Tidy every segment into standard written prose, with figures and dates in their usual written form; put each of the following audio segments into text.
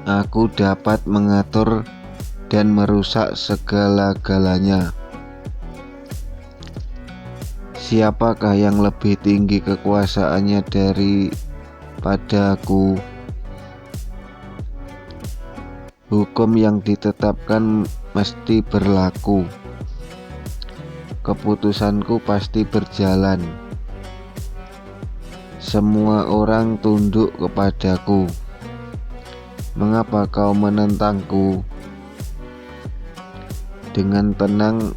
Aku dapat mengatur dan merusak segala-galanya. Siapakah yang lebih tinggi kekuasaannya daripadaku? Hukum yang ditetapkan mesti berlaku. Keputusanku pasti berjalan. Semua orang tunduk kepadaku. Mengapa kau menentangku? Dengan tenang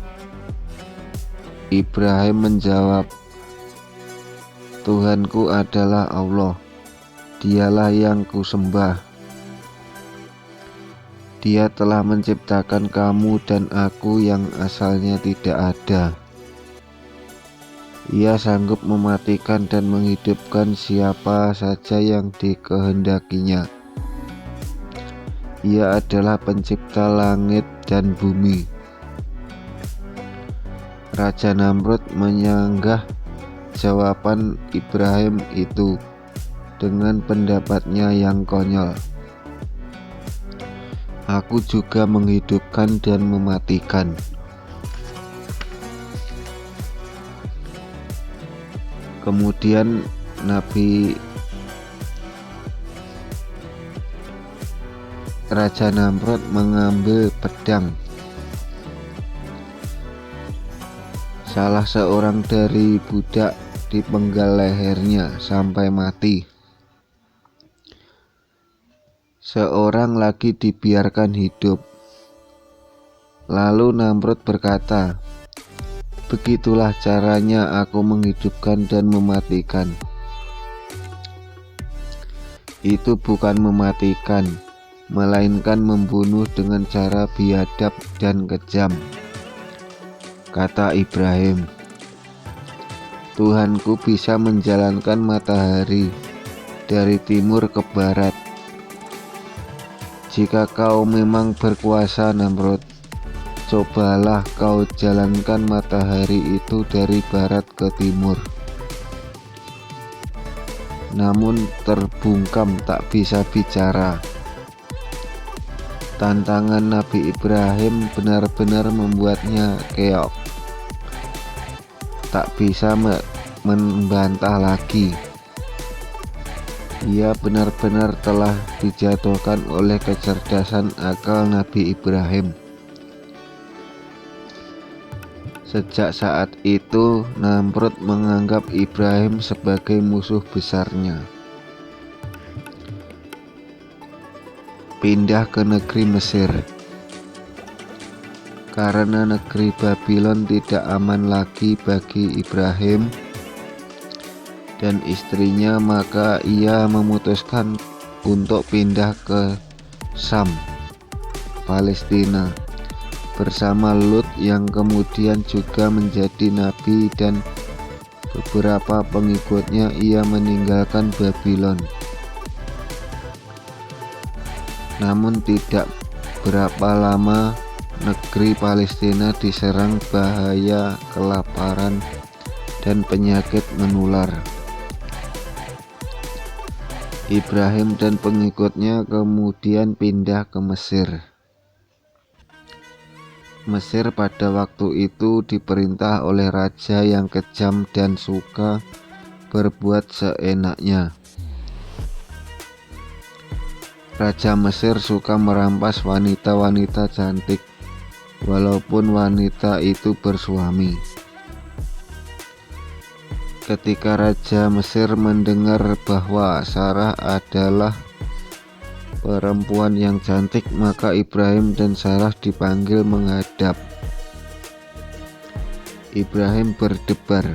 Ibrahim menjawab, Tuhanku adalah Allah, Dialah yang kusembah. Dia telah menciptakan kamu dan aku yang asalnya tidak ada. Ia sanggup mematikan dan menghidupkan siapa saja yang dikehendakinya. Ia adalah pencipta langit dan bumi. Raja Namrud menyanggah jawaban Ibrahim itu dengan pendapatnya yang konyol. Aku juga menghidupkan dan mematikan. Kemudian Raja Namrud mengambil pedang. Salah seorang dari budak dipenggal lehernya sampai mati. Seorang lagi dibiarkan hidup. Lalu Namrud berkata, begitulah caranya aku menghidupkan dan mematikan. Itu bukan mematikan, melainkan membunuh dengan cara biadab dan kejam. Kata Ibrahim, Tuhanku bisa menjalankan matahari dari timur ke barat. Jika kau memang berkuasa, Namrud, cobalah kau jalankan matahari itu dari barat ke timur. Namun terbungkam tak bisa bicara. Tantangan Nabi Ibrahim benar-benar membuatnya keok. Tak bisa membantah lagi. Ia benar-benar telah dijatuhkan oleh kecerdasan akal Nabi Ibrahim. Sejak saat itu, Namrud menganggap Ibrahim sebagai musuh besarnya. Pindah ke negeri Mesir. Karena negeri Babylon tidak aman lagi bagi Ibrahim dan istrinya, maka ia memutuskan untuk pindah ke Syam, Palestina, bersama Lut yang kemudian juga menjadi nabi, dan beberapa pengikutnya. Ia meninggalkan Babylon. Namun tidak berapa lama negeri Palestina diserang bahaya kelaparan dan penyakit menular. Ibrahim dan pengikutnya kemudian pindah ke Mesir. Mesir pada waktu itu diperintah oleh raja yang kejam dan suka berbuat seenaknya. Raja Mesir suka merampas wanita-wanita cantik, walaupun wanita itu bersuami. Ketika Raja Mesir mendengar bahwa Sarah adalah perempuan yang cantik, maka Ibrahim dan Sarah dipanggil menghadap. Ibrahim berdebar.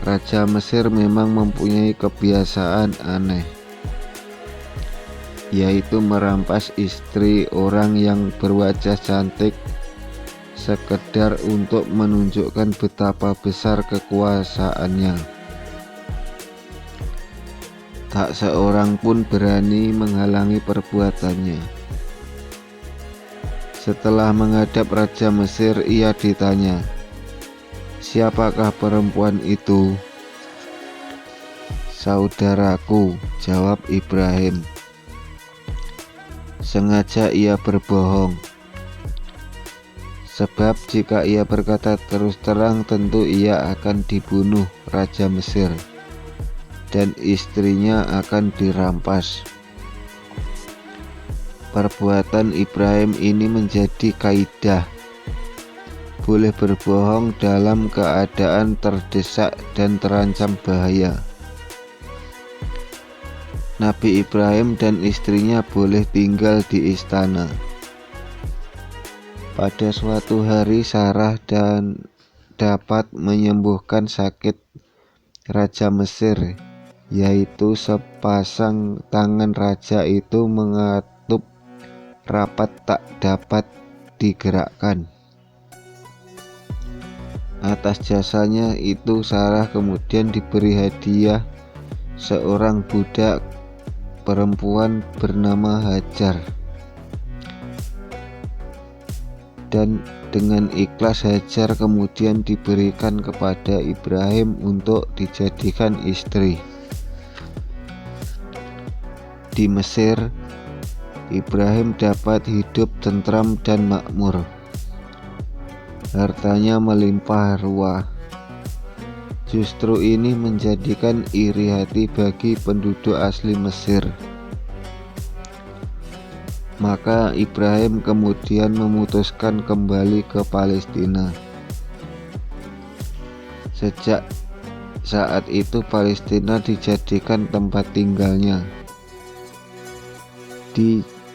Raja Mesir memang mempunyai kebiasaan aneh, yaitu merampas istri orang yang berwajah cantik sekedar untuk menunjukkan betapa besar kekuasaannya. Tak seorang pun berani menghalangi perbuatannya. Setelah menghadap Raja Mesir, ia ditanya, siapakah perempuan itu? Saudaraku, jawab Ibrahim. sengaja ia berbohong. Sebab jika ia berkata terus terang, tentu ia akan dibunuh Raja Mesir dan istrinya akan dirampas. Perbuatan Ibrahim ini menjadi kaidah. Boleh berbohong dalam keadaan terdesak dan terancam bahaya. Nabi Ibrahim dan istrinya boleh tinggal di istana. Pada suatu hari Sarah dapat menyembuhkan sakit Raja Mesir, yaitu sepasang tangan raja itu mengatup rapat tak dapat digerakkan. Atas jasanya itu Sarah kemudian diberi hadiah seorang budak perempuan bernama Hajar. Dan dengan ikhlas Hajar kemudian diberikan kepada Ibrahim untuk dijadikan istri. Di Mesir, Ibrahim dapat hidup tentram dan makmur. Hartanya melimpah ruah. Justru ini menjadikan iri hati bagi penduduk asli Mesir. Maka Ibrahim kemudian memutuskan kembali ke Palestina. Sejak saat itu Palestina dijadikan tempat tinggalnya, dijadikan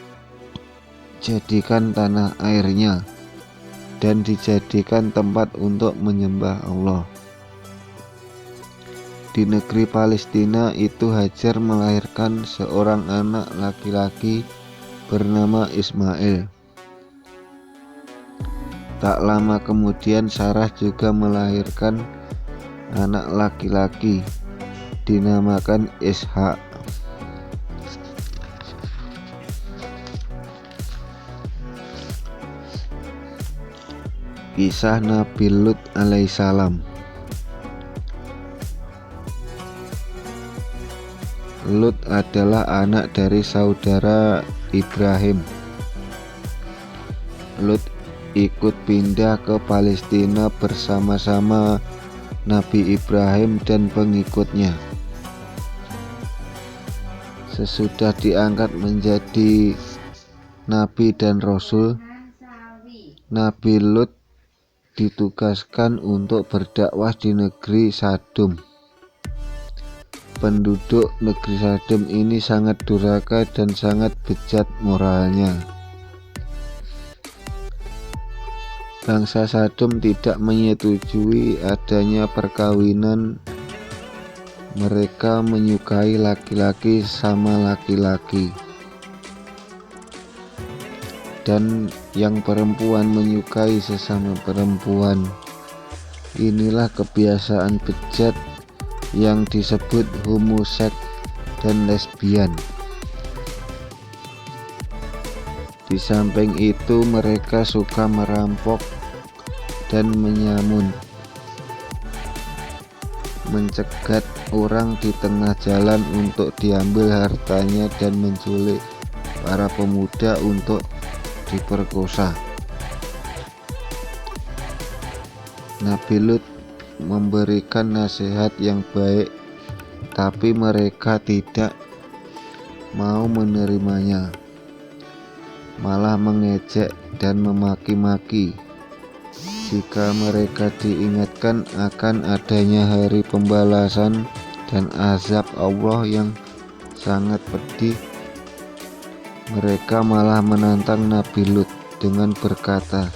tanah airnya, dan dijadikan tempat untuk menyembah Allah. Di negeri Palestina itu Hajar melahirkan seorang anak laki-laki bernama Ismail. Tak lama kemudian Sarah juga melahirkan anak laki-laki dinamakan Ishak. Kisah Nabi Lut alaihissalam. Lut adalah anak dari saudara Ibrahim. Lut ikut pindah ke Palestina bersama-sama Nabi Ibrahim dan pengikutnya. Sesudah diangkat menjadi nabi dan rasul, Nabi Lut ditugaskan untuk berdakwah di negeri Sadum. Penduduk negeri Sadum ini sangat durhaka dan sangat bejat moralnya. Bangsa Sadum tidak menyetujui adanya perkawinan. Mereka menyukai laki-laki sama laki-laki, dan yang perempuan menyukai sesama perempuan. Inilah kebiasaan bejat yang disebut homoseks dan lesbian. Di samping itu mereka suka merampok dan menyamun, mencegat orang di tengah jalan untuk diambil hartanya dan menculik para pemuda untuk diperkosa. Nabi Lut memberikan nasihat yang baik, tapi mereka tidak mau menerimanya, malah mengejek dan memaki-maki. Jika mereka diingatkan akan adanya hari pembalasan dan azab Allah yang sangat pedih, mereka malah menantang Nabi Lut dengan berkata,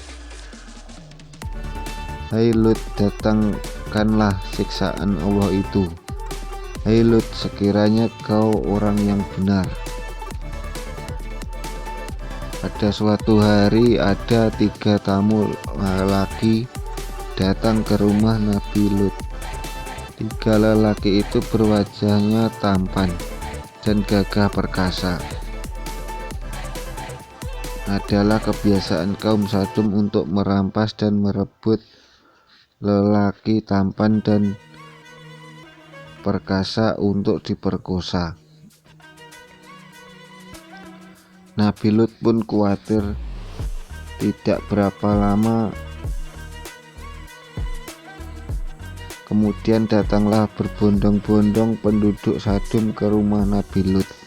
"Hai Lut, datangkanlah siksaan Allah itu. Hai Lut, sekiranya kau orang yang benar." Pada suatu hari ada 3 tamu lelaki datang ke rumah Nabi Lut. 3 lelaki itu berwajahnya tampan dan gagah perkasa. Adalah kebiasaan kaum Sadum untuk merampas dan merebut lelaki tampan dan perkasa untuk diperkosa. Nabi Lut pun khawatir. Tidak berapa lama kemudian datanglah berbondong-bondong penduduk Sadom ke rumah Nabi Lut.